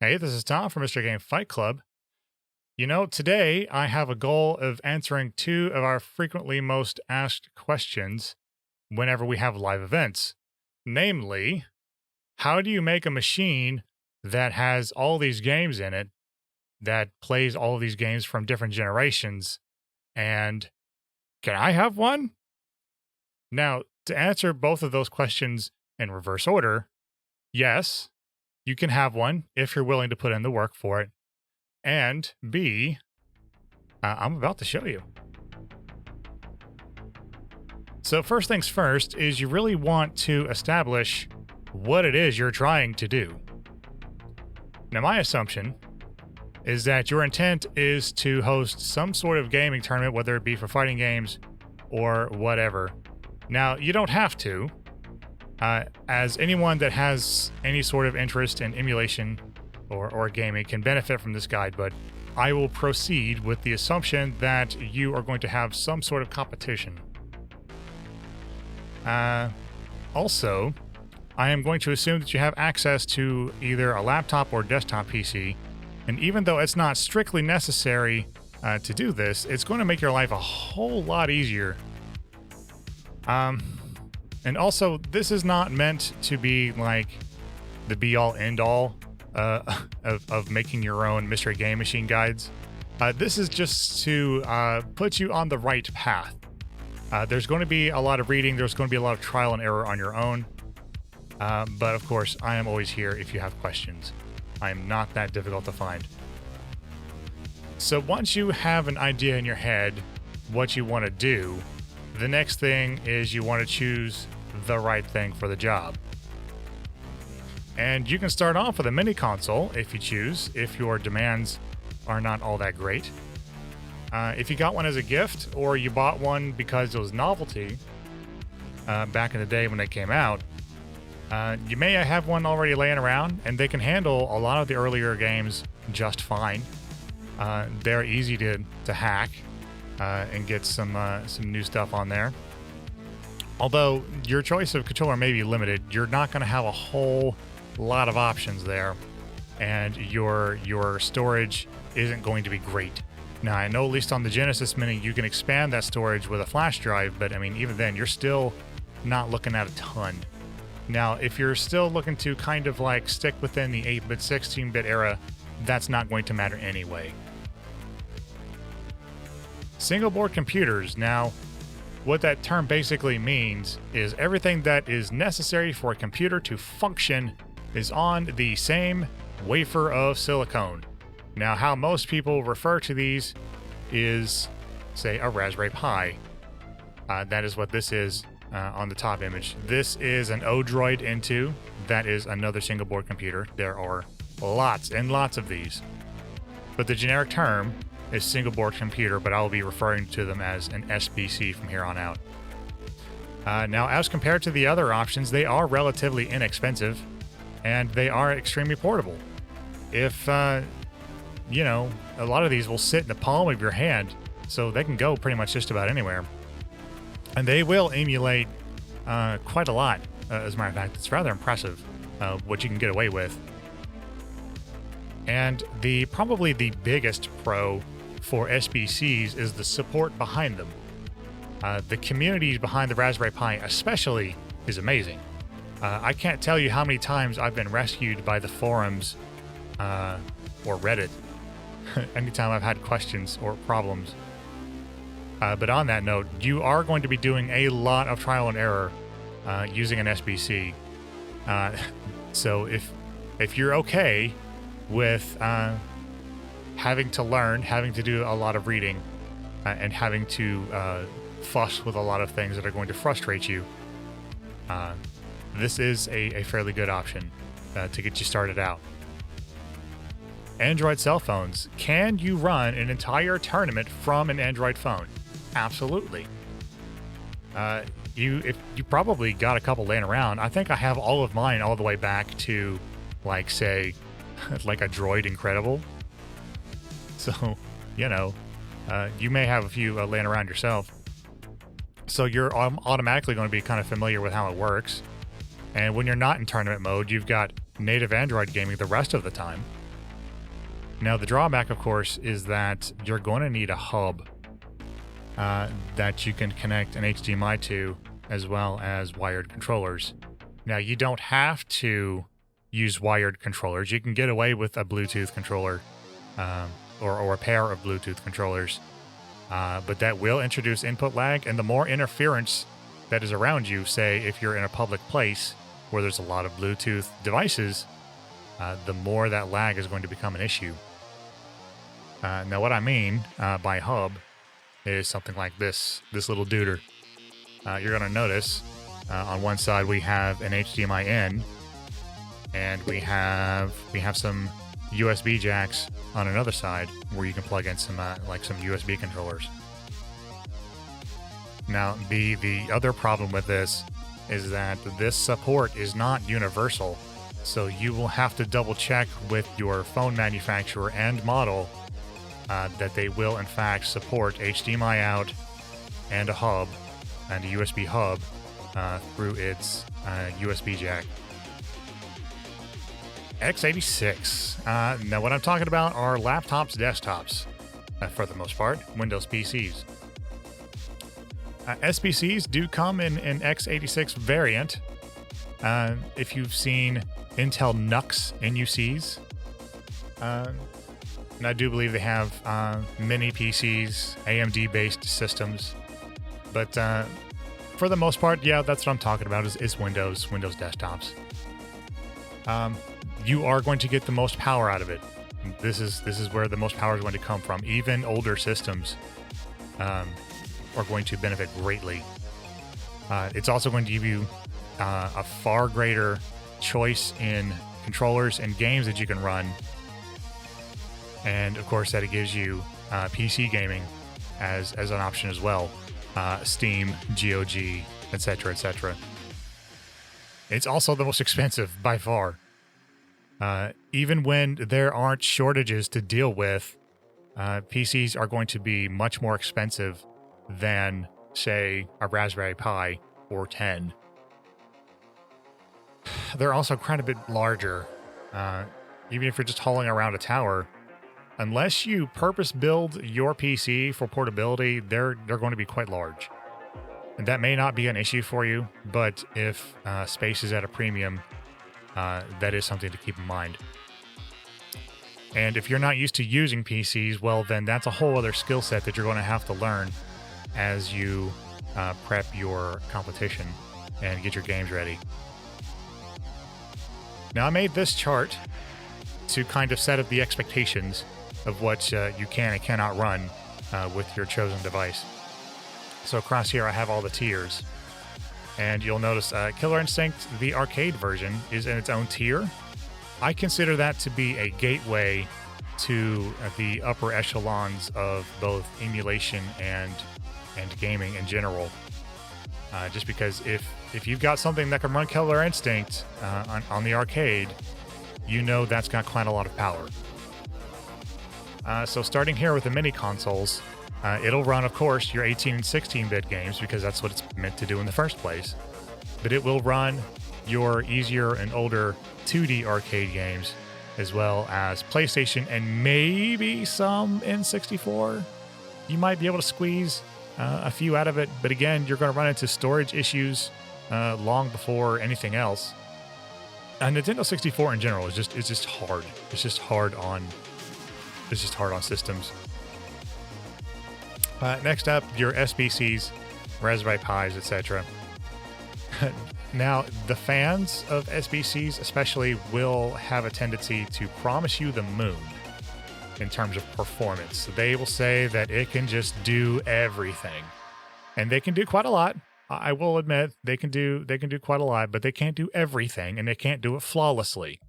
Hey, this is Tom from Mr. Game Fight Club. Today I have a goal of answering two of our frequently most asked questions whenever we have live events. Namely, how do you make a machine that has all these games in it, that plays all of these games from different generations, and can I have one? Now, to answer both of those questions in reverse order, yes, you can have one if you're willing to put in the work for it. And B, I'm about to show you. So first things first is you really want to establish what it is you're trying to do. Now, my assumption is that your intent is to host some sort of gaming tournament, whether it be for fighting games or whatever. Now, you don't have to. As anyone that has any sort of interest in emulation or gaming can benefit from this guide, but I will proceed with the assumption that you are going to have some sort of competition. Also, I am going to assume that you have access to either a laptop or desktop PC, and even though it's not strictly necessary to do this, it's going to make your life a whole lot easier. And also, this is not meant to be like the be-all, end-all of making your own mystery game machine guides. This is just to put you on the right path. There's going to be a lot of reading. There's going to be a lot of trial and error on your own. But of course, I am always here if you have questions. I am not that difficult to find. So once you have an idea in your head what you want to do, the next thing is you want to choose the right thing for the job. And you can start off with a mini console if you choose, if your demands are not all that great. If you got one as a gift or you bought one because it was novelty back in the day when they came out, you may have one already laying around, and they can handle a lot of the earlier games just fine. They're easy to hack and get some new stuff on there. Although your choice of controller may be limited, you're not going to have a whole lot of options there, and your storage isn't going to be great. Now, I know at least on the Genesis Mini, you can expand that storage with a flash drive, but I mean, even then, you're still not looking at a ton. Now, if you're still looking to kind of like stick within the 8-bit, 16-bit era, that's not going to matter anyway. Single board computers. Now, what that term basically means is everything that is necessary for a computer to function is on the same wafer of silicone. Now, how most people refer to these is, say, a Raspberry Pi. That is what this is on the top image. This is an Odroid N2. That is another single board computer. There are lots and lots of these. But the generic term is single board computer, but I will be referring to them as an SBC from here on out. Now, as compared to the other options, they are relatively inexpensive, and they are extremely portable. If, a lot of these will sit in the palm of your hand, so they can go pretty much just about anywhere. And they will emulate quite a lot. As a matter of fact, it's rather impressive what you can get away with. And probably the biggest pro for SBCs is the support behind them. The community behind the Raspberry Pi especially is amazing. I can't tell you how many times I've been rescued by the forums or Reddit anytime I've had questions or problems. But on that note, you are going to be doing a lot of trial and error using an SBC. So if you're okay with having to learn, having to do a lot of reading, and having to fuss with a lot of things that are going to frustrate you, this is a fairly good option to get you started out. Android cell phones. Can you run an entire tournament from an Android phone? Absolutely. You probably got a couple laying around. I think I have all of mine all the way back to, like, say, like a Droid Incredible. So, you may have a few laying around yourself. So you're automatically going to be kind of familiar with how it works. And when you're not in tournament mode, you've got native Android gaming the rest of the time. Now, the drawback, of course, is that you're going to need a hub that you can connect an HDMI to, as well as wired controllers. Now, you don't have to use wired controllers. You can get away with a Bluetooth controller or a pair of Bluetooth controllers, but that will introduce input lag, and the more interference that is around you, say if you're in a public place where there's a lot of Bluetooth devices, the more that lag is going to become an issue. Now, what I mean by hub is something like this little duder. You're going to notice on one side we have an HDMI in, and we have some USB jacks on another side where you can plug in some USB controllers. Now, the other problem with this is that this support is not universal, so you will have to double check with your phone manufacturer and model that they will in fact support HDMI out and a hub and a USB hub through its USB jack. x86. Now, what I'm talking about are laptops, desktops, for the most part, Windows PCs. SBCs do come in an x86 variant. If you've seen Intel NUCs, NUCs, and I do believe they have mini PCs, AMD-based systems. But for the most part, yeah, that's what I'm talking about is Windows desktops. You are going to get the most power out of it. This is where the most power is going to come from. Even older systems are going to benefit greatly. It's also going to give you a far greater choice in controllers and games that you can run. And of course, that it gives you PC gaming as an option as well. Steam, GOG, etc., etc. It's also the most expensive by far. Even when there aren't shortages to deal with, PCs are going to be much more expensive than, say, a Raspberry Pi or 10. They're also quite a bit larger. Even if you're just hauling around a tower, unless you purpose build your PC for portability, they're going to be quite large. And that may not be an issue for you, but if space is at a premium, that is something to keep in mind. And if you're not used to using PCs, well, then that's a whole other skill set that you're going to have to learn as you prep your competition and get your games ready. Now, I made this chart to kind of set up the expectations of what you can and cannot run with your chosen device. So across here, I have all the tiers. And you'll notice Killer Instinct, the arcade version, is in its own tier. I consider that to be a gateway to the upper echelons of both emulation and gaming in general. Just because if you've got something that can run Killer Instinct on the arcade, you know that's got quite a lot of power. So starting here with the mini consoles, it'll run, of course, your 18 and 16-bit games because that's what it's meant to do in the first place. But it will run your easier and older 2D arcade games, as well as PlayStation and maybe some N64. You might be able to squeeze a few out of it, but again, you're going to run into storage issues long before anything else. Nintendo 64 in general is just hard. It's just hard on systems. Next up, your SBCs, Raspberry Pis, etc. Now, the fans of SBCs especially will have a tendency to promise you the moon in terms of performance. They will say that it can just do everything. And they can do quite a lot. I will admit they can do quite a lot, but they can't do everything, and they can't do it flawlessly.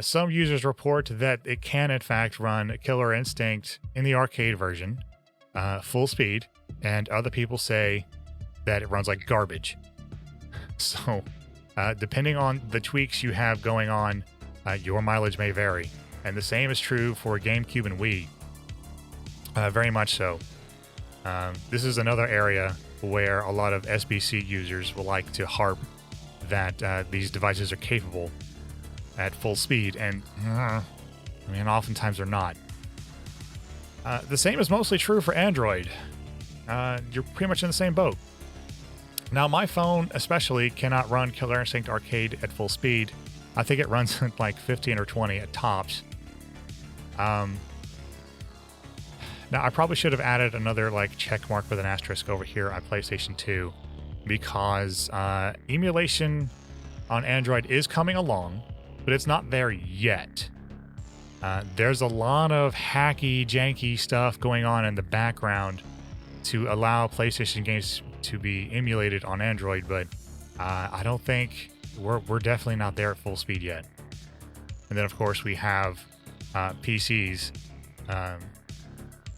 Some users report that it can in fact run Killer Instinct in the arcade version, full speed, and other people say that it runs like garbage. So, depending on the tweaks you have going on, your mileage may vary. And the same is true for GameCube and Wii. Very much so. This is another area where a lot of SBC users will like to harp that these devices are capable at full speed. And I mean, oftentimes they're not. The same is mostly true for Android. You're pretty much in the same boat. Now, my phone especially cannot run Killer Instinct Arcade at full speed. I think it runs at like 15 or 20 at tops. Now, I probably should have added another like check mark with an asterisk over here on PlayStation 2, because emulation on Android is coming along, but it's not there yet. There's a lot of hacky, janky stuff going on in the background to allow PlayStation games to be emulated on Android, but I don't think we're definitely not there at full speed yet. And then, of course, we have PCs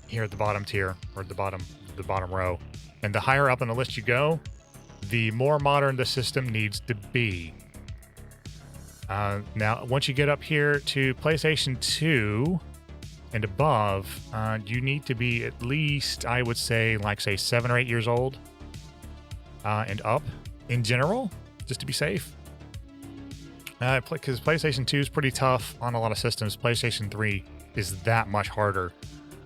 here at the bottom tier, or the bottom row. And the higher up on the list you go, the more modern the system needs to be. Now, once you get up here to PlayStation 2 and above, you need to be at least, I would say, like, say, 7 or 8 years old and up in general, just to be safe. Because PlayStation 2 is pretty tough on a lot of systems. PlayStation 3 is that much harder,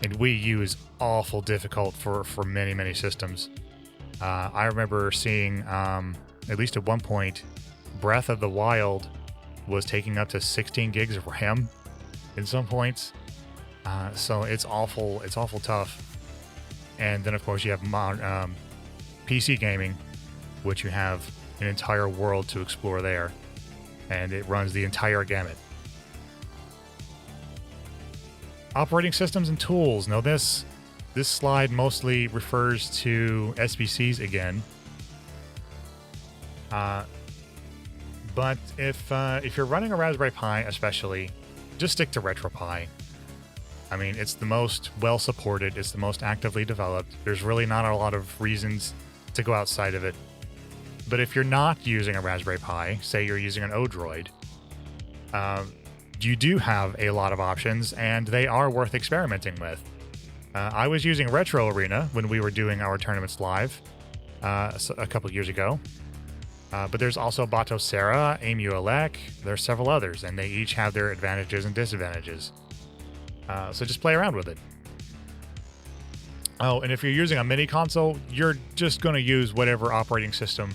and Wii U is awful difficult for many, many systems. I remember seeing, at least at one point, Breath of the Wild was taking up to 16 gigs of RAM in some points. So it's awful tough. And then, of course, you have PC gaming, which you have an entire world to explore there. And it runs the entire gamut. Operating systems and tools. Now, this slide mostly refers to SBCs again. But if you're running a Raspberry Pi, especially, just stick to RetroPie. I mean, it's the most well-supported, it's the most actively developed. There's really not a lot of reasons to go outside of it. But if you're not using a Raspberry Pi, say you're using an Odroid, you do have a lot of options, and they are worth experimenting with. I was using Retro Arena when we were doing our tournaments live a couple years ago. But there's also Batocera, EmuElec, there's several others, and they each have their advantages and disadvantages. So just play around with it. Oh, and if you're using a mini console, you're just going to use whatever operating system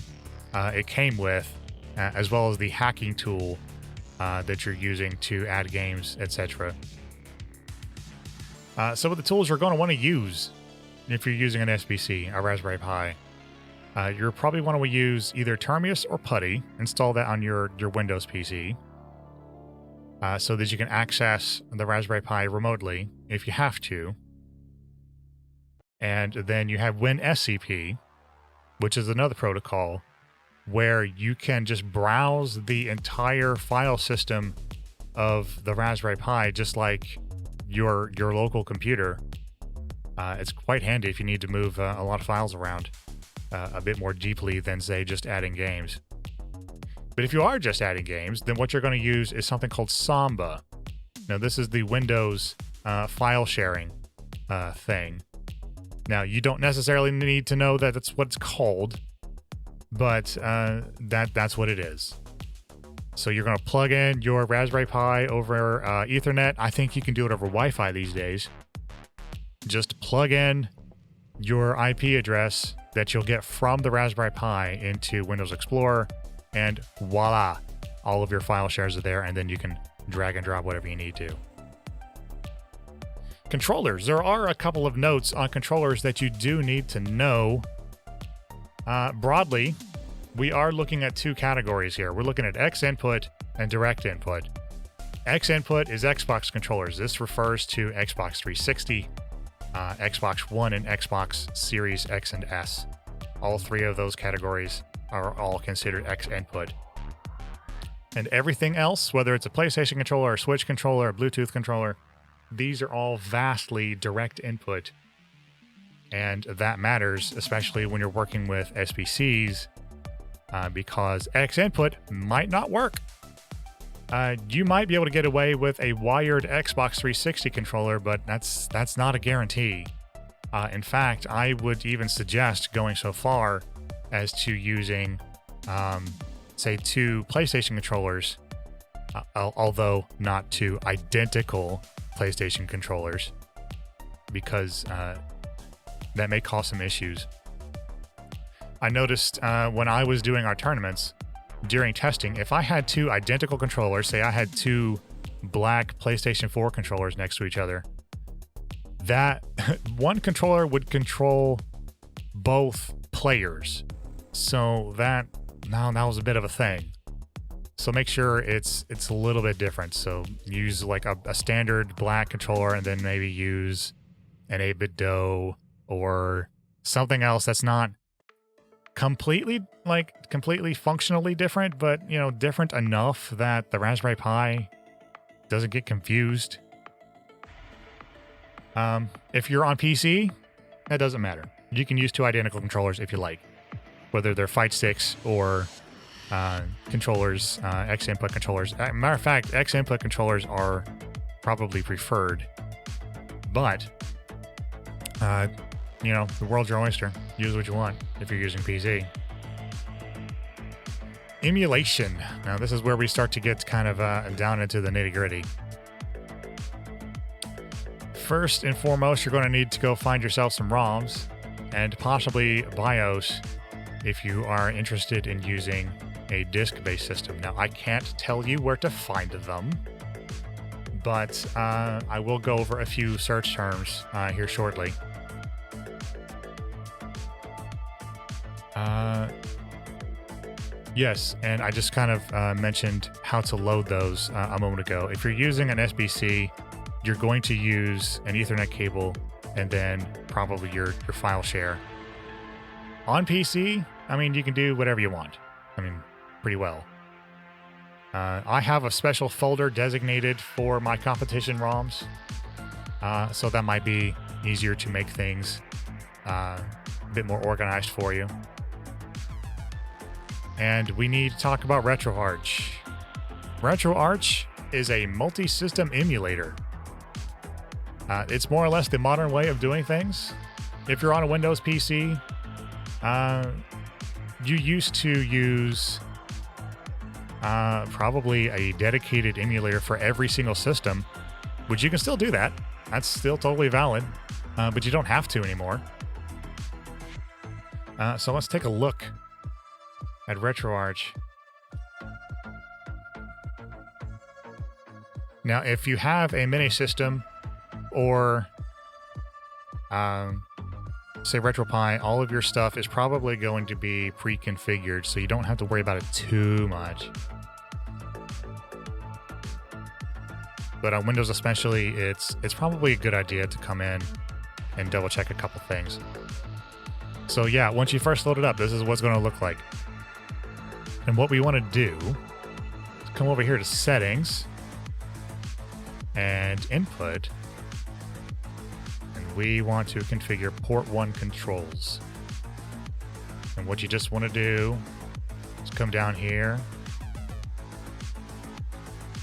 it came with, as well as the hacking tool that you're using to add games, etc. So with the tools you're going to want to use if you're using an SBC, a Raspberry Pi, you'll probably want to use either Termius or Putty. Install that on your Windows PC so that you can access the Raspberry Pi remotely if you have to. And then you have WinSCP, which is another protocol where you can just browse the entire file system of the Raspberry Pi just like your local computer. It's quite handy if you need to move a lot of files around a bit more deeply than, say, just adding games. But if you are just adding games, then what you're going to use is something called Samba. Now, this is the Windows file sharing thing. Now, you don't necessarily need to know that that's what it's called, but that's what it is. So you're going to plug in your Raspberry Pi over Ethernet. I think you can do it over Wi-Fi these days. Just plug in your IP address that you'll get from the Raspberry Pi into Windows Explorer, and voila, all of your file shares are there, and then you can drag and drop whatever you need to. Controllers. There are a couple of notes on controllers that you do need to know. Broadly, we are looking at two categories here. We're looking at X input and direct input. X input is Xbox controllers. This refers to Xbox 360, Xbox One, and Xbox Series X and S. All three of those categories are all considered X input. And everything else, whether it's a PlayStation controller, a Switch controller, a Bluetooth controller, these are all vastly direct input. And that matters, especially when you're working with SBCs, because X input might not work. You might be able to get away with a wired Xbox 360 controller, but that's not a guarantee. In fact, I would even suggest going so far as to using, say, two PlayStation controllers although not to identical PlayStation controllers, because that may cause some issues. I noticed when I was doing our tournaments during testing, if I had two identical controllers, say I had two black PlayStation 4 controllers next to each other, that one controller would control both players. So that was a bit of a thing. So make sure it's a little bit different. So use like a standard black controller, and then maybe use an 8-bit DOE or something else that's not completely functionally different, but different enough that the Raspberry Pi doesn't get confused. If you're on PC, that doesn't matter. You can use two identical controllers if you like, whether they're fight sticks or controllers, X input controllers. Matter of fact, X input controllers are probably preferred, but the world's your oyster. Use what you want if you're using PC. Emulation. Now, this is where we start to get kind of down into the nitty-gritty. First and foremost, you're going to need to go find yourself some ROMs and possibly BIOS if you are interested in using a disk-based system. Now, I can't tell you where to find them, but I will go over a few search terms here shortly. Yes, and I just kind of mentioned how to load those a moment ago. If you're using an SBC, you're going to use an Ethernet cable and then probably your file share. On PC, you can do whatever you want. Pretty well. I have a special folder designated for my competition ROMs, so that might be easier to make things a bit more organized for you. And we need to talk about RetroArch. RetroArch is a multi-system emulator. It's more or less the modern way of doing things. If you're on a Windows PC, you used to use probably a dedicated emulator for every single system, which you can still do that. That's still totally valid, but you don't have to anymore. So let's take a look at RetroArch. Now, if you have a mini system or say RetroPie, all of your stuff is probably going to be pre-configured, so you don't have to worry about it too much. But on Windows especially, it's probably a good idea to come in and double check a couple things. So yeah, once you first load it up, this is what's going to look like. And what we want to do is come over here to Settings and Input, and we want to configure Port 1 controls. And what you just want to do is come down here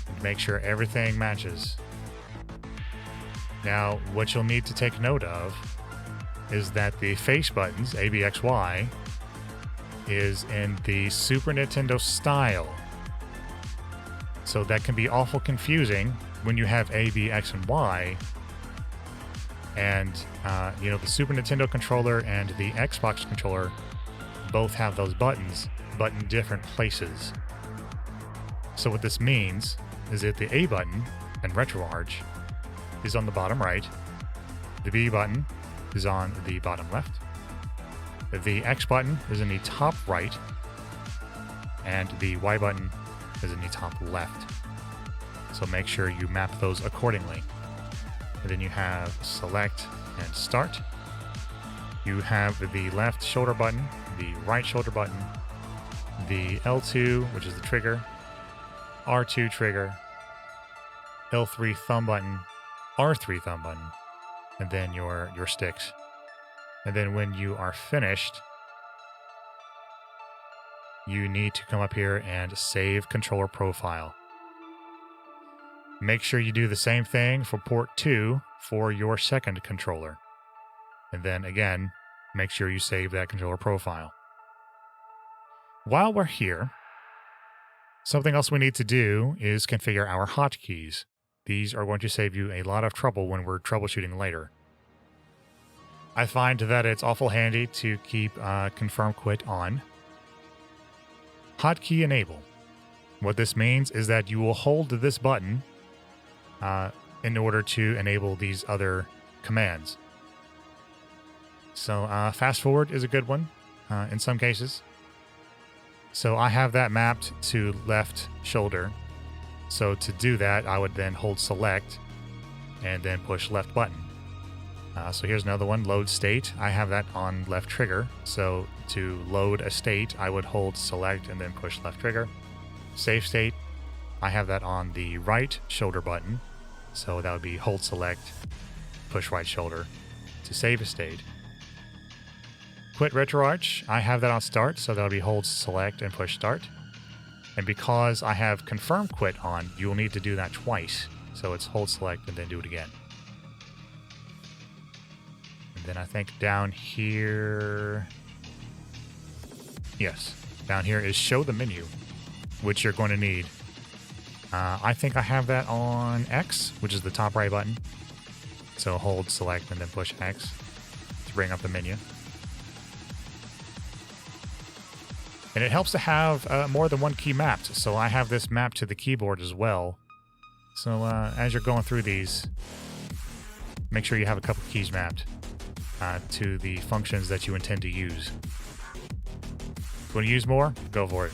and make sure everything matches. Now, what you'll need to take note of is that the face buttons, A, B, X, Y, is in the Super Nintendo style. So that can be awful confusing when you have A, B, X, and Y. And, the Super Nintendo controller and the Xbox controller both have those buttons, but in different places. So what this means is that the A button in RetroArch is on the bottom right, the B button is on the bottom left, the X button is in the top right, and the Y button is in the top left. So make sure you map those accordingly. And then you have Select and Start. You have the left shoulder button, the right shoulder button, the L2, which is the trigger, R2 trigger, L3 thumb button, R3 thumb button, and then your sticks. And then when you are finished, you need to come up here and save controller profile. Make sure you do the same thing for port 2 for your second controller. And then again, make sure you save that controller profile. While we're here, Something else we need to do is configure our hotkeys. These are going to save you a lot of trouble when we're troubleshooting later. I find that it's awful handy to keep confirm quit on. Hotkey enable. What this means is that you will hold this button in order to enable these other commands. So fast forward is a good one in some cases. So I have that mapped to left shoulder. So to do that, I would then hold select and then push left button. So here's another one, load state. I have that on left trigger. So to load a state, I would hold select and then push left trigger. Save state, I have that on the right shoulder button. So that would be hold select, push right shoulder to save a state. Quit RetroArch, I have that on start, so that'll be hold select and push start. And because I have confirm quit on, you will need to do that twice. So it's hold select and then do it again. And then I think down here, yes, down here is show the menu, which you're going to need. I think I have that on X, which is the top right button. So hold select and then push X to bring up the menu. And it helps to have more than one key mapped. So I have this mapped to the keyboard as well. So as you're going through these, make sure you have a couple keys mapped to the functions that you intend to use. If you want to use more, go for it.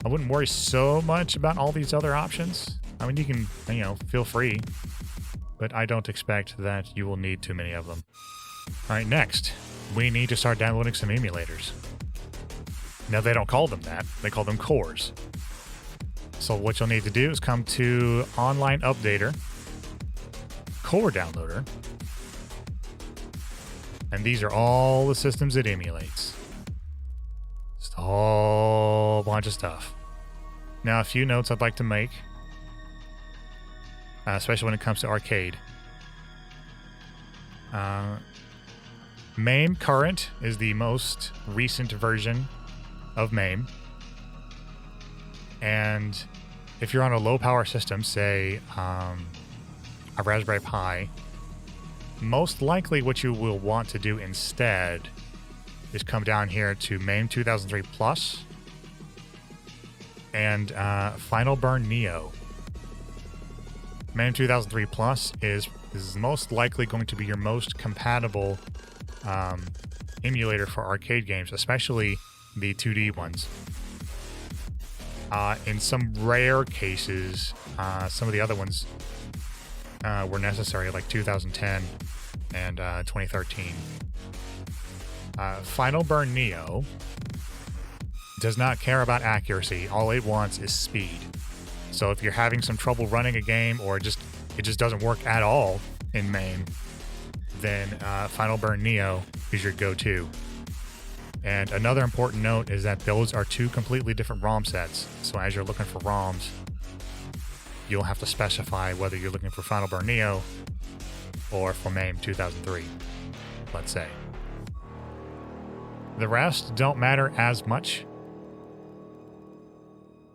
I wouldn't worry so much about all these other options. I mean, you can, feel free, but I don't expect that you will need too many of them. All right, next, we need to start downloading some emulators. Now, they don't call them that. They call them cores. So what you'll need to do is come to Online Updater, Core Downloader, and these are all the systems it emulates. Just a whole bunch of stuff. Now, a few notes I'd like to make, especially when it comes to arcade. MAME Current is the most recent version of MAME. And if you're on a low power system, say a Raspberry Pi, most likely what you will want to do instead is come down here to MAME 2003 Plus and Final Burn Neo. MAME 2003 Plus is most likely going to be your most compatible emulator for arcade games, especially the 2D ones. In some rare cases, some of the other ones were necessary, like 2010 and 2013. Final Burn Neo does not care about accuracy. All it wants is speed. So if you're having some trouble running a game, or it just doesn't work at all in MAME, then Final Burn Neo is your go-to. And another important note is that those are two completely different ROM sets. So as you're looking for ROMs, you'll have to specify whether you're looking for Final Burn Neo or for MAME 2003, let's say. The rest don't matter as much.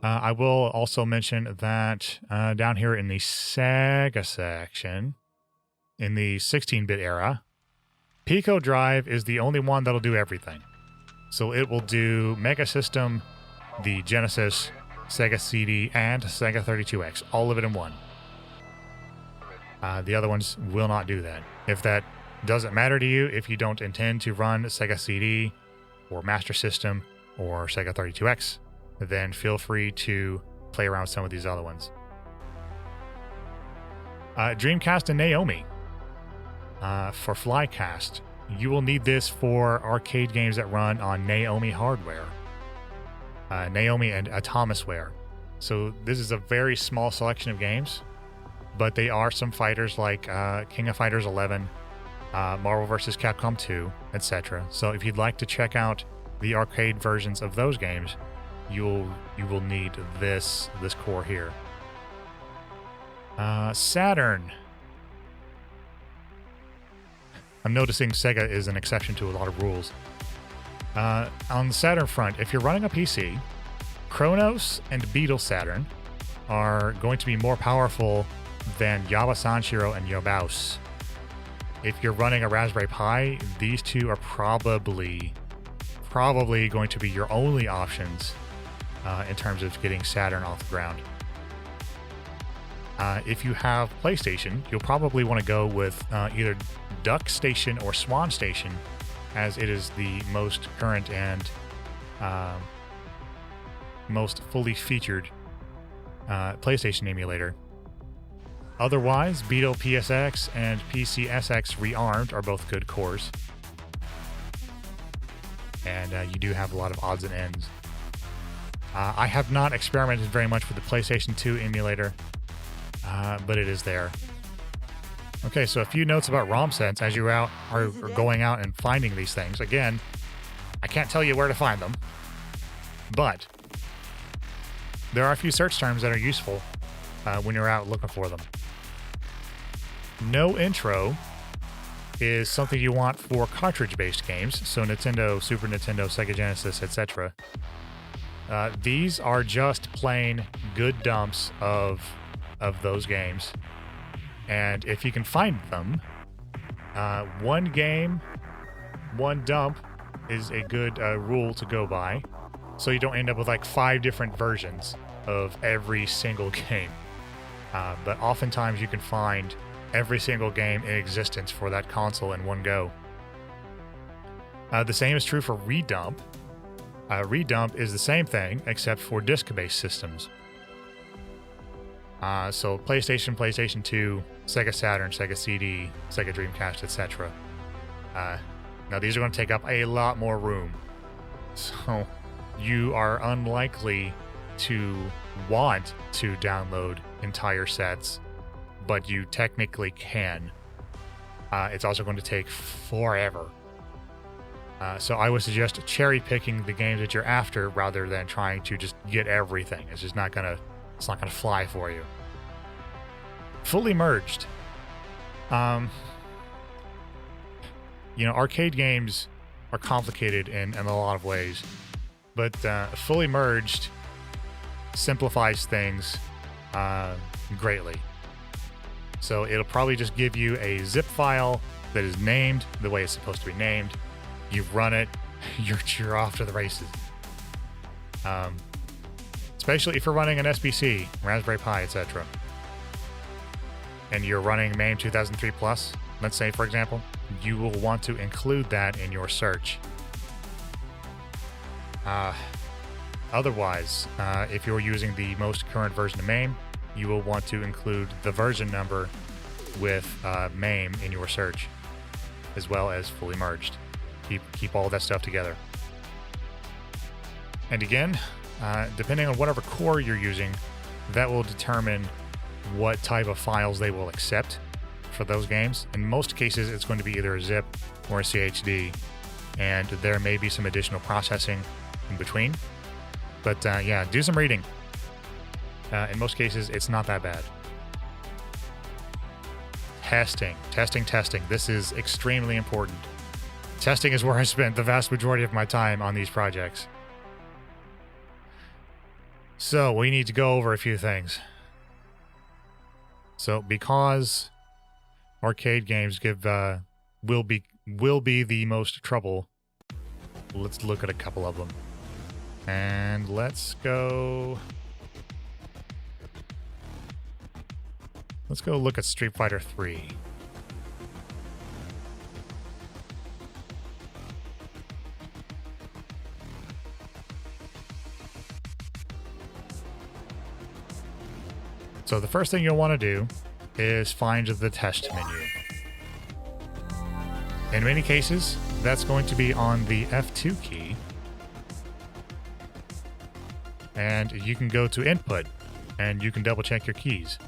I will also mention that down here in the Sega section, in the 16-bit era, Pico Drive is the only one that'll do everything. So it will do Mega System, the Genesis, Sega CD, and Sega 32X, all of it in one. The other ones will not do that. If that doesn't matter to you, if you don't intend to run Sega CD or Master System or Sega 32X, then feel free to play around with some of these other ones. Dreamcast and Naomi. For Flycast, you will need this for arcade games that run on Naomi hardware. Naomi and Atomisware. So this is a very small selection of games, but they are some fighters like King of Fighters 11, Marvel vs. Capcom 2, etc. So if you'd like to check out the arcade versions of those games, you will need this core here. Saturn. I'm noticing Sega is an exception to a lot of rules. On the Saturn front, if you're running a PC, Kronos and Beetle Saturn are going to be more powerful than Yaba Sanshiro and Yobaus. If you're running a Raspberry Pi, these two are probably going to be your only options in terms of getting Saturn off the ground. If you have PlayStation, you'll probably want to go with either Duck Station or Swan Station, as it is the most current and most fully featured PlayStation emulator. Otherwise, Beetle PSX and PCSX Rearmed are both good cores. And you do have a lot of odds and ends. I have not experimented very much with the PlayStation 2 emulator, but it is there. Okay, so a few notes about ROMSETS as you are going out and finding these things. Again, I can't tell you where to find them, but there are a few search terms that are useful when you're out looking for them. No intro is something you want for cartridge-based games, so Nintendo, Super Nintendo, Sega Genesis, etc. These are just plain good dumps of those games, and if you can find them, one game, one dump is a good rule to go by, so you don't end up with like 5 different versions of every single game. But oftentimes you can find every single game in existence for that console in one go. The same is true for redump. Redump is the same thing, except for disk-based systems. So PlayStation, PlayStation 2, Sega Saturn, Sega CD, Sega Dreamcast, etc. Now these are going to take up a lot more room. So you are unlikely to want to download entire sets, but you technically can. It's also going to take forever. So I would suggest cherry picking the games that you're after rather than trying to just get everything. It's just not gonna fly for you. Fully merged. Arcade games are complicated in a lot of ways, but fully merged simplifies things greatly. So it'll probably just give you a zip file that is named the way it's supposed to be named. You run it, you're off to the races. Especially if you're running an SBC, Raspberry Pi, etc. And you're running MAME 2003 Plus, let's say, for example, you will want to include that in your search. Otherwise, if you're using the most current version of MAME, you will want to include the version number with MAME in your search, as well as fully merged. Keep all that stuff together. And again, depending on whatever core you're using, that will determine what type of files they will accept for those games. In most cases, it's going to be either a zip or a CHD, and there may be some additional processing in between. But yeah, do some reading. In most cases, it's not that bad. Testing. This is extremely important. Testing is where I spent the vast majority of my time on these projects. So we need to go over a few things. So because arcade games will be the most trouble, let's look at a couple of them. And let's go look at Street Fighter 3. So the first thing you'll want to do is find the test menu. In many cases, that's going to be on the F2 key. And you can go to input and you can double check your keys.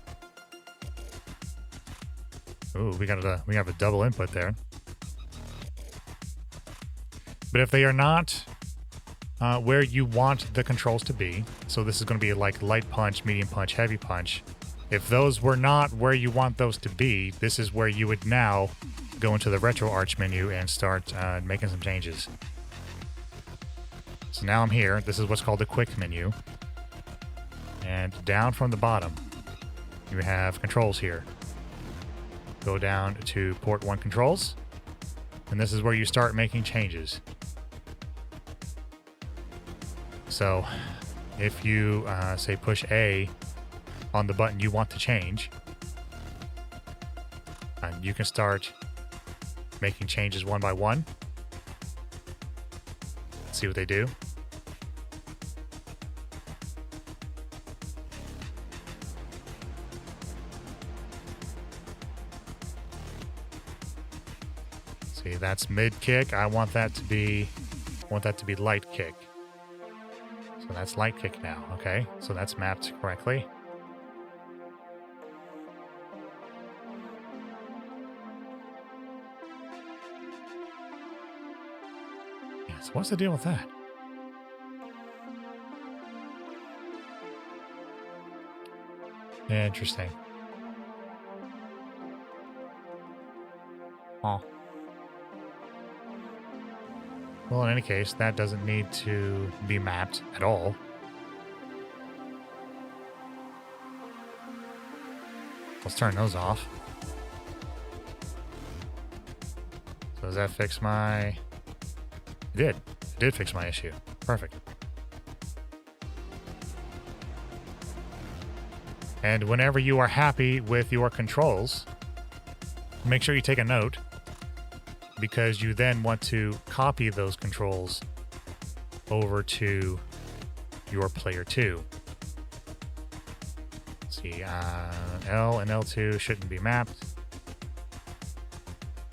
Ooh, we have a double input there. But if they are not where you want the controls to be, so this is going to be like light punch, medium punch, heavy punch. If those were not where you want those to be, this is where you would now go into the RetroArch menu and start making some changes. So now I'm here. This is what's called the quick menu. And down from the bottom, you have controls here. Go down to port 1 controls. And this is where you start making changes. So if you say push A on the button you want to change, you can start making changes one by one. Let's see what they do. See, that's mid kick. I want that to be light kick. So that's light kick now. Okay, so that's mapped correctly. Yeah, so what's the deal with that? Interesting. Huh. Well, in any case, that doesn't need to be mapped at all. Let's turn those off. So does that fix my... It did. It did fix my issue. Perfect. And whenever you are happy with your controls, make sure you take a note, because you then want to copy those controls over to your player 2. Let's see, L and L2 shouldn't be mapped,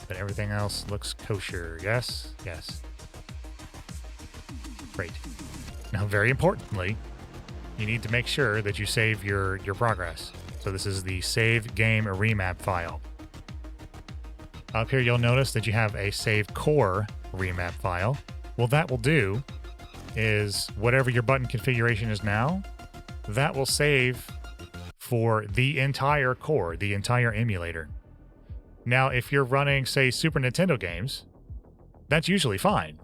but everything else looks kosher. Yes? Yes. Great. Now, very importantly, you need to make sure that you save your progress. So this is the save game remap file. Up here, you'll notice that you have a save core remap file. Well, that will do is whatever your button configuration is now, that will save for the entire core, the entire emulator. Now, if you're running, say, Super Nintendo games, that's usually fine,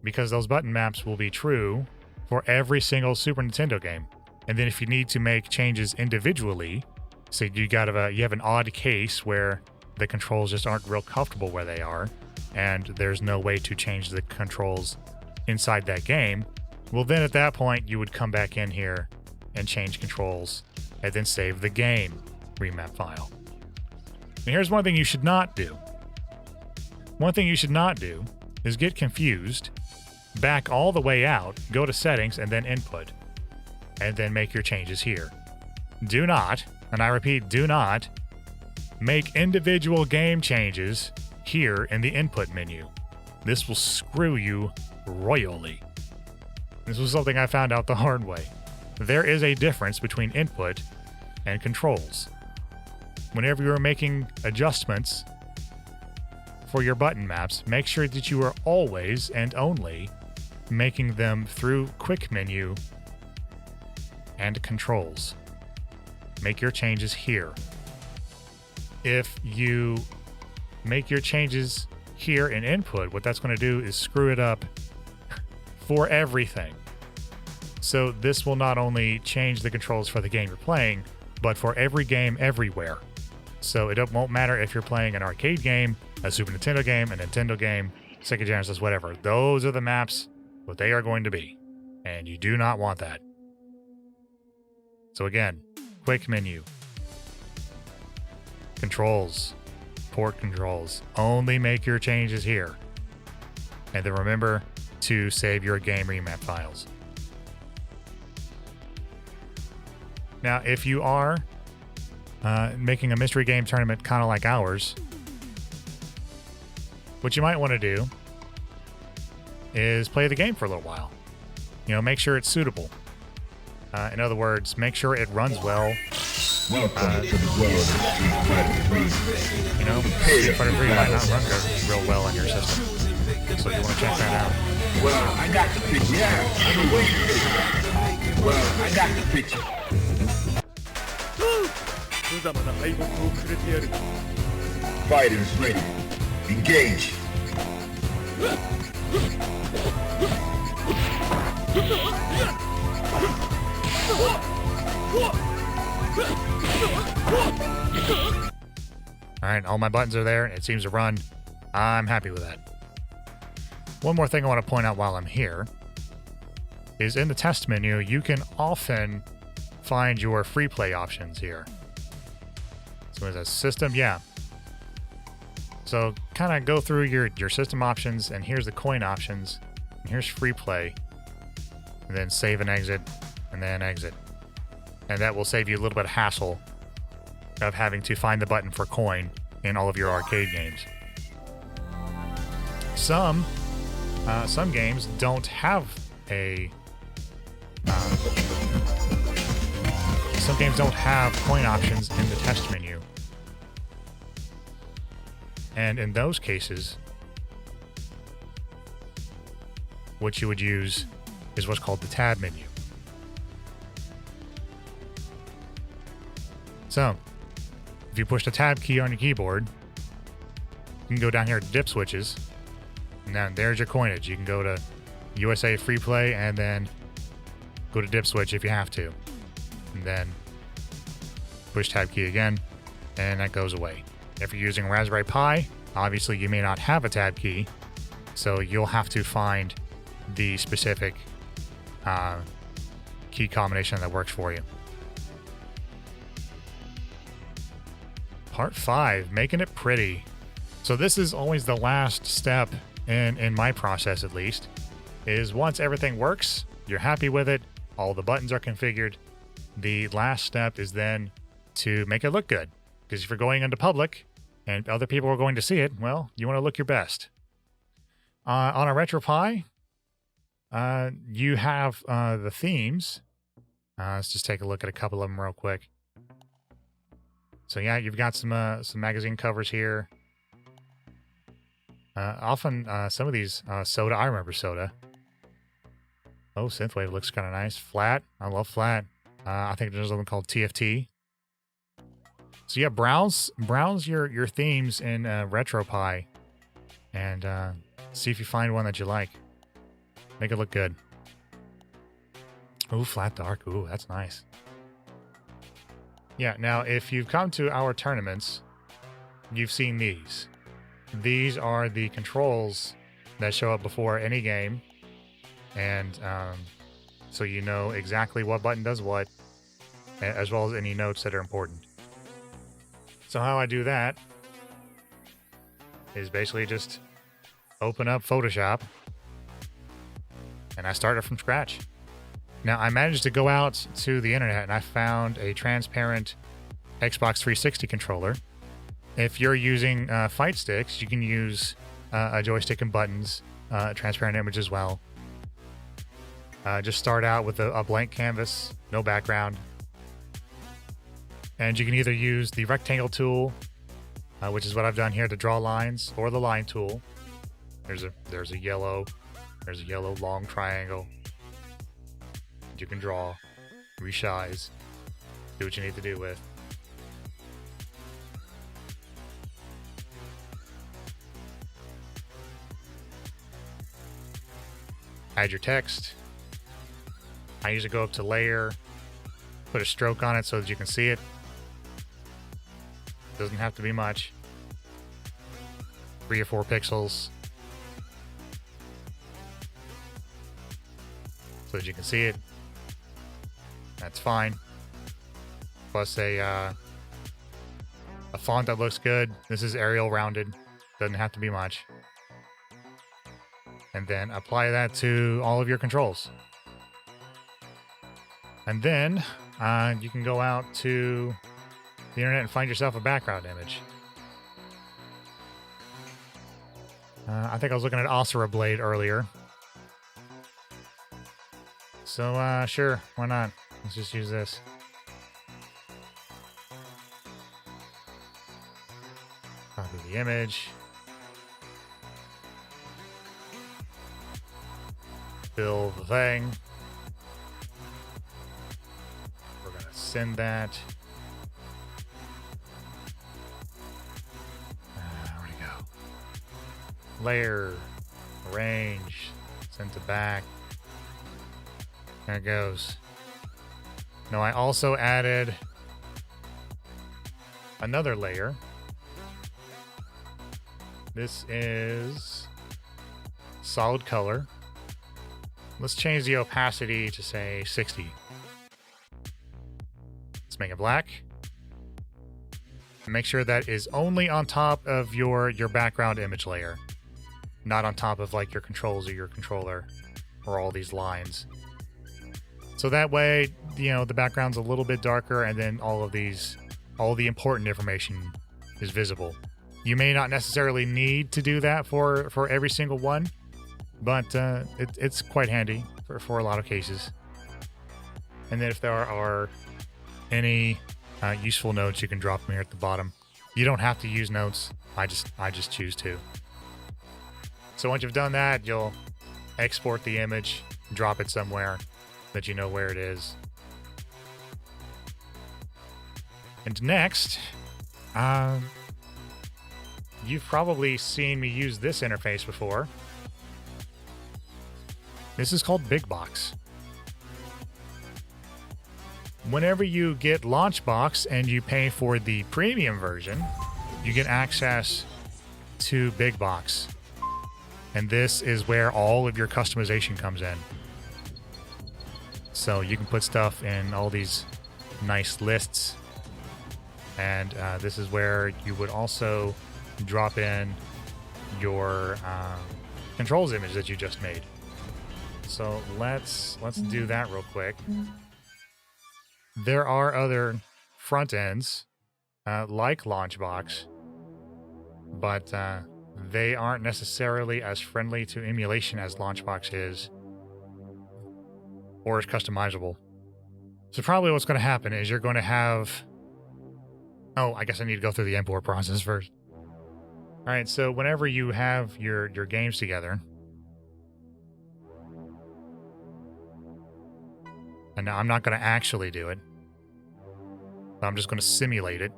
because those button maps will be true for every single Super Nintendo game. And then if you need to make changes individually, say you have an odd case where the controls just aren't real comfortable where they are, and there's no way to change the controls inside that game, well, then at that point, you would come back in here and change controls and then save the game remap file. And here's one thing you should not do. One thing you should not do is get confused, back all the way out, go to settings and then input, and then make your changes here. Do not, and I repeat, do not make individual game changes here in the input menu. This will screw you royally. This was something I found out the hard way. There is a difference between input and controls. Whenever you're making adjustments for your button maps, make sure that you are always and only making them through quick menu and controls. Make your changes here. If you make your changes here in input, what that's going to do is screw it up for everything. So this will not only change the controls for the game you're playing, but for every game everywhere. So it won't matter if you're playing an arcade game, a Super Nintendo game, a Nintendo game, Sega Genesis, whatever. Those are the maps, what they are going to be. And you do not want that. So again, quick menu. Controls, port controls. Only make your changes here. And then remember to save your game remap files. Now, if you are making a mystery game tournament kind of like ours, what you might want to do is play the game for a little while. You know, make sure it's suitable. In other words, make sure it runs well. Welcome to the world of Street Fighter 3. You know, Street Fighter 3 might not run real well on your system. So you want to check that out. Well, I got the picture. Yeah, I'm waiting. Well, I got the picture. Fighters ready. Engage. Alright, all my buttons are there. It seems to run. I'm happy with that. One more thing I want to point out while I'm here is in the test menu, you can often find your free play options here. So is that system? Yeah. So kind of go through your system options, and here's the coin options, and here's free play, and then save and exit, and then exit. And that will save you a little bit of hassle of having to find the button for coin in all of your arcade games. Some games don't have a some games don't have coin options in the test menu. And in those cases, what you would use is what's called the tab menu. So, if you push the tab key on your keyboard, you can go down here to dip switches, and then there's your coinage. You can go to USA Free Play and then go to dip switch if you have to. And then push tab key again, and that goes away. If you're using Raspberry Pi, obviously you may not have a tab key, so you'll have to find the specific key combination that works for you. Part 5, making it pretty. So this is always the last step in my process, at least, is once everything works, you're happy with it, all the buttons are configured, the last step is then to make it look good. Because if you're going into public and other people are going to see it, well, you want to look your best. On a RetroPie, you have the themes. Let's just take a look at a couple of them real quick. So yeah, you've got some magazine covers here. Often some of these Soda, I remember Soda. Oh, Synthwave looks kind of nice. Flat, I love Flat. I think there's one called TFT. So yeah, browse your themes in RetroPie and see if you find one that you like. Make it look good. Ooh, Flat Dark. Ooh, that's nice. Yeah, now if you've come to our tournaments, you've seen these. These are the controls that show up before any game. And so you know exactly what button does what, as well as any notes that are important. So how I do that is basically just open up Photoshop and I start it from scratch. Now, I managed to go out to the internet and I found a transparent Xbox 360 controller. If you're using fight sticks, you can use a joystick and buttons, transparent image as well. Just start out with a blank canvas, no background. And you can either use the rectangle tool, which is what I've done here to draw lines, or the line tool. There's a yellow long triangle. You can draw, resize, do what you need to do with. Add your text. I usually go up to layer, put a stroke on it so that you can see it. Doesn't have to be much. 3 or 4 pixels. So that you can see it. That's fine. Plus a font that looks good. This is Arial rounded. Doesn't have to be much. And then apply that to all of your controls. And then you can go out to the internet and find yourself a background image. I think I was looking at Osira Blade earlier. So sure, why not? Let's just use this. Copy the image. Fill the thing. We're gonna send that. Where'd it go? Layer, arrange, send to back. There it goes. Now I also added another layer. This is solid color. Let's change the opacity to say 60. Let's make it black. And make sure that is only on top of your background image layer, not on top of like your controls or your controller or all these lines. So that way, you know, the background's a little bit darker and then all the important information is visible. You may not necessarily need to do that for every single one, but it's quite handy for a lot of cases. And then if there are any useful notes, you can drop them here at the bottom. You don't have to use notes. I just choose to. So once you've done that, you'll export the image, drop it somewhere that you know where it is. And next, you've probably seen me use this interface before. This is called Big Box. Whenever you get Launchbox and you pay for the premium version, you get access to Big Box. And this is where all of your customization comes in. So you can put stuff in all these nice lists. And this is where you would also drop in your controls image that you just made. So let's do that real quick. There are other front ends like Launchbox, but they aren't necessarily as friendly to emulation as Launchbox is, or is customizable. So probably what's going to happen is you're going to have... Oh, I guess I need to go through the import process first. All right, so whenever you have your games together, and now I'm not going to actually do it, but I'm just going to simulate it.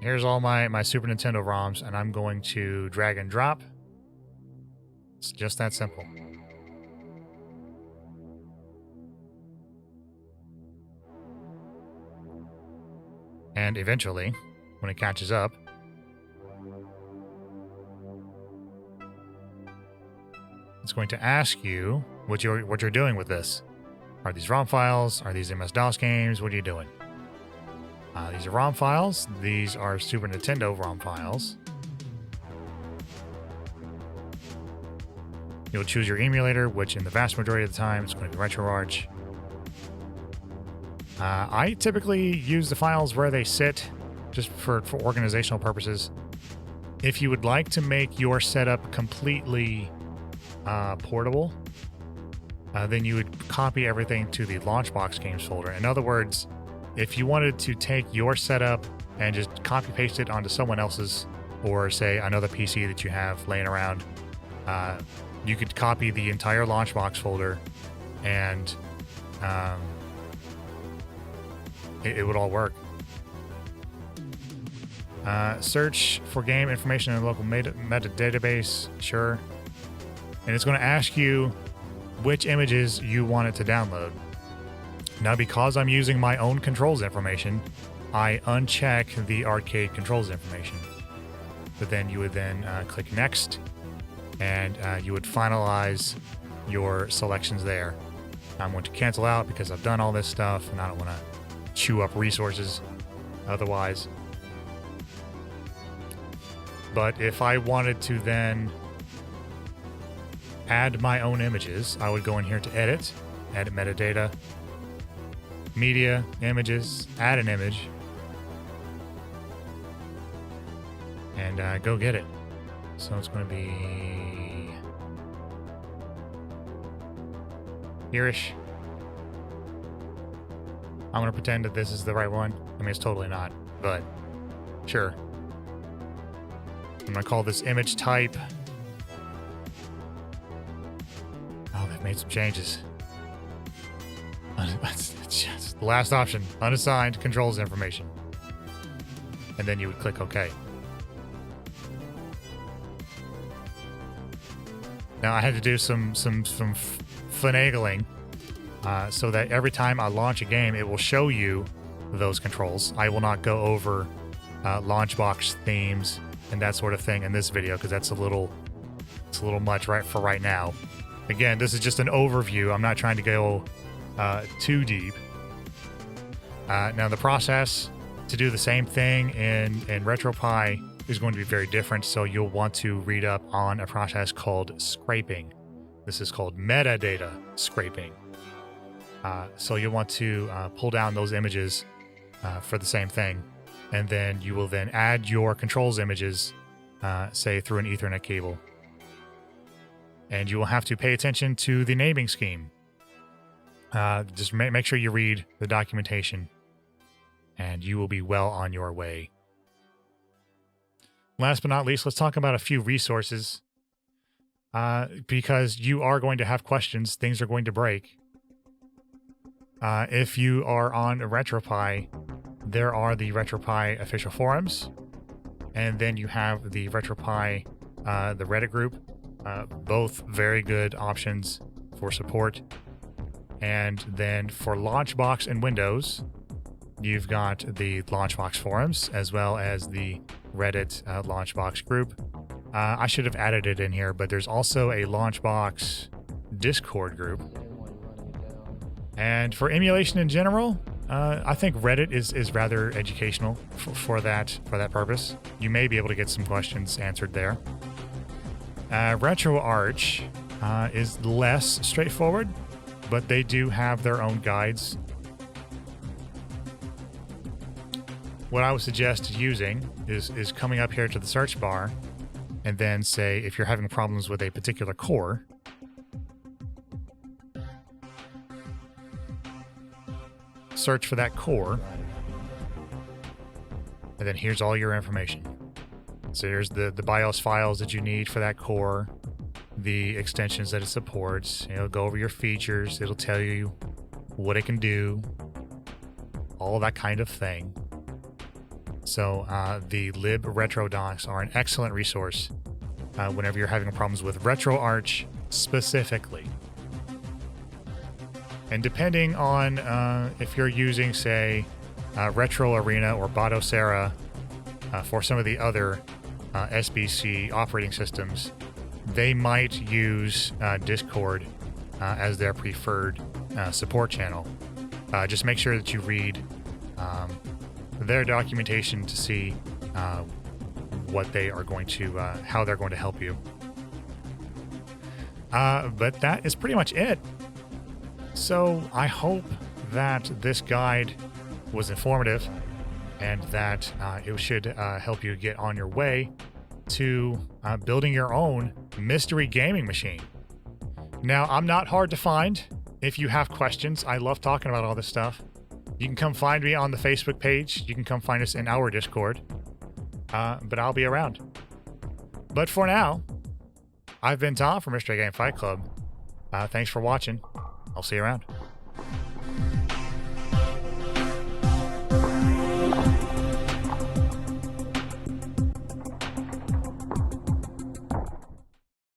Here's all my Super Nintendo ROMs, and I'm going to drag and drop. It's just that simple. And eventually, when it catches up, it's going to ask you what you're doing with this. Are these ROM files? Are these MS-DOS games? What are you doing? These are ROM files. These are Super Nintendo ROM files. You'll choose your emulator, which in the vast majority of the time it's going to be RetroArch. I typically use the files where they sit, just for organizational purposes. If you would like to make your setup completely portable, then you would copy everything to the Launchbox games folder. In other words, if you wanted to take your setup and just copy paste it onto someone else's, or say another PC that you have laying around, you could copy the entire Launchbox folder and it would all work. Search for game information in a local meta database, sure. And it's going to ask you which images you want it to download. Now, because I'm using my own controls information, I uncheck the arcade controls information. But then you would then click next, and you would finalize your selections there. I'm going to cancel out because I've done all this stuff and I don't want to chew up resources otherwise. But if I wanted to then add my own images, I would go in here to edit metadata, media, images, add an image, and go get it. So it's going to be here-ish. I'm going to pretend that this is the right one. I mean, it's totally not, but sure. I'm going to call this image type. Oh, they've made some changes. It's just the last option, unassigned controls information. And then you would click OK. Now I had to do some finagling so that every time I launch a game, it will show you those controls. I will not go over launch box themes and that sort of thing in this video because it's a little much for right now. Again, this is just an overview. I'm not trying to go too deep. Now the process to do the same thing in RetroPie is going to be very different, so you'll want to read up on a process called scraping. This is called metadata scraping. So you'll want to pull down those images for the same thing, and then you will then add your controls images, say through an Ethernet cable. And you will have to pay attention to the naming scheme. Just make sure you read the documentation, and you will be well on your way. Last but not least, let's talk about a few resources. Because you are going to have questions, things are going to break. If you are on RetroPie, there are the RetroPie official forums, and then you have the RetroPie, the Reddit group. Both very good options for support. And then for Launchbox and Windows, you've got the Launchbox forums as well as the Reddit Launchbox group. I should have added it in here, but there's also a Launchbox Discord group. And for emulation in general, I think Reddit is rather educational for that purpose. You may be able to get some questions answered there. RetroArch is less straightforward, but they do have their own guides. What I would suggest using is coming up here to the search bar and then say if you're having problems with a particular core, search for that core, and then here's all your information. So here's the BIOS files that you need for that core, the extensions that it supports. It'll go over your features. It'll tell you what it can do, all that kind of thing. So the lib retro docs are an excellent resource whenever you're having problems with RetroArch specifically. And depending on if you're using, say, Retro Arena or Batocera for some of the other SBC operating systems, they might use Discord as their preferred support channel. Just make sure that you read their documentation to see what they are going to, how they're going to help you. But that is pretty much it. So I hope that this guide was informative and that it should help you get on your way to building your own mystery gaming machine. Now, I'm not hard to find. If you have questions, I love talking about all this stuff. You can come find me on the Facebook page. You can come find us in our Discord. But I'll be around. But for now, I've been Tom from Mystery Game Fight Club. Thanks for watching. I'll see you around.